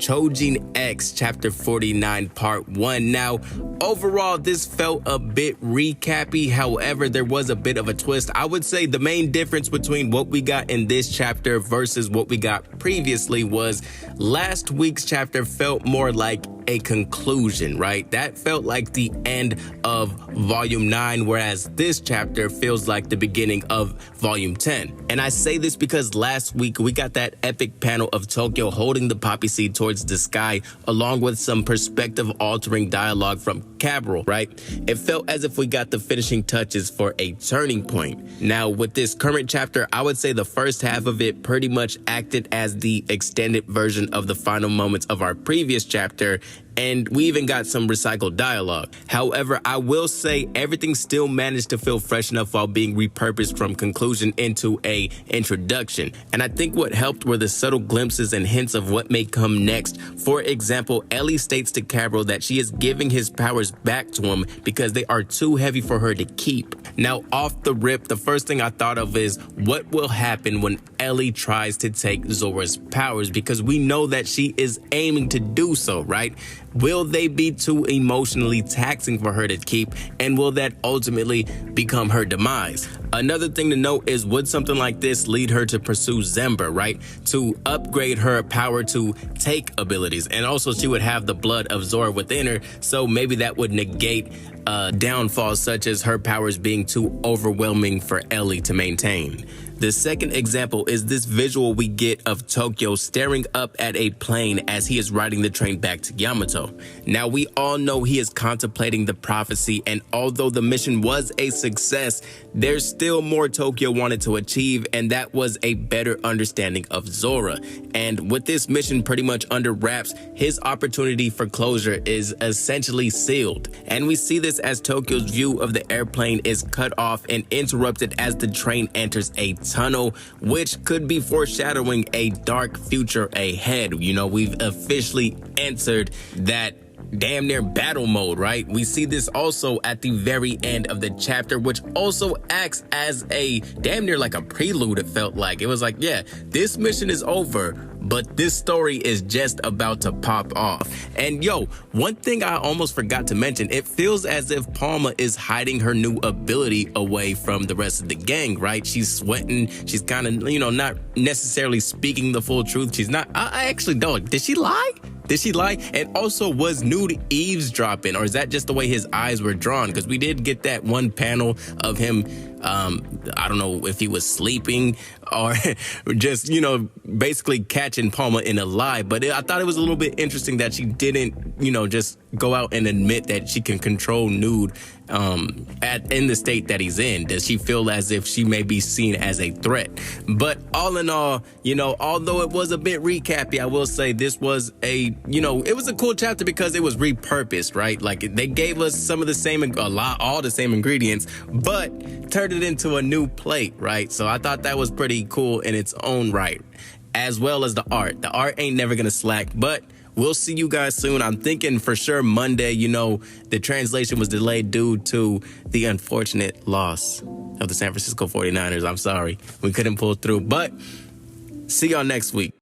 Choujin X, Chapter 49, Part 1. Now, overall, this felt a bit recappy. However, there was a bit of a twist. I would say the main difference between what we got in this chapter versus what we got previously was last week's chapter felt more like a conclusion, right? That felt like the end of Volume 9, whereas this chapter feels like the beginning of Volume 10. And I say this because last week we got that epic panel of Tokio holding the poppy seed towards the sky, along with some perspective-altering dialogue from Cabral, right? It felt as if we got the finishing touches for a turning point. Now, with this current chapter, I would say the first half of it pretty much acted as the extended version of the final moments of our previous chapter, and we even got some recycled dialogue. However, I will say everything still managed to feel fresh enough while being repurposed from conclusion into a introduction. And I think what helped were the subtle glimpses and hints of what may come next. For example, Ellie states to Cabral that she is giving his powers back to him because they are too heavy for her to keep. Now, off the rip, the first thing I thought of is what will happen when Ellie tries to take Zora's powers, because we know that she is aiming to do so, right? Will they be too emotionally taxing for her to keep, and will that ultimately become her demise? Another thing to note is, would something like this lead her to pursue Zember, right? To upgrade her power to take abilities, and also she would have the blood of Zora within her, so maybe that would negate downfalls such as her powers being too overwhelming for Ellie to maintain. The second example is this visual we get of Tokio staring up at a plane as he is riding the train back to Yamato. Now, we all know he is contemplating the prophecy, and although the mission was a success, there's still more Tokio wanted to achieve, and that was a better understanding of Zora. And with this mission pretty much under wraps, his opportunity for closure is essentially sealed. And we see this as Tokio's view of the airplane is cut off and interrupted as the train enters a tunnel, which could be foreshadowing a dark future ahead. You know, we've officially entered that damn near battle mode, right? We see this also at the very end of the chapter, which also acts as a damn near like a prelude. It felt like it was like, yeah, this mission is over, but this story is just about to pop off. And yo, one thing I almost forgot to mention, it feels as if Palma is hiding her new ability away from the rest of the gang, right? She's sweating, she's kind of, you know, not necessarily speaking the full truth. She's not, I actually don't, did she lie? Did she lie? And also, was Nude eavesdropping, or is that just the way his eyes were drawn? Because we did get that one panel of him, I don't know if he was sleeping or just, you know, basically catching Palma in a lie. But I thought it was a little bit interesting that she didn't, you know, just go out and admit that she can control Nude in the state that he's in. Does she feel as if she may be seen as a threat? But all in all, you know, although it was a bit recappy, I will say this was a, you know, it was a cool chapter because it was repurposed, right? Like they gave us some of the same, all the same ingredients, but turned it into a new plate, right? So I thought that was pretty cool in its own right, as well as the art. The art ain't never gonna slack, but we'll see you guys soon. I'm thinking for sure Monday. You know, the translation was delayed due to the unfortunate loss of the San Francisco 49ers. I'm sorry, we couldn't pull through, but see y'all next week.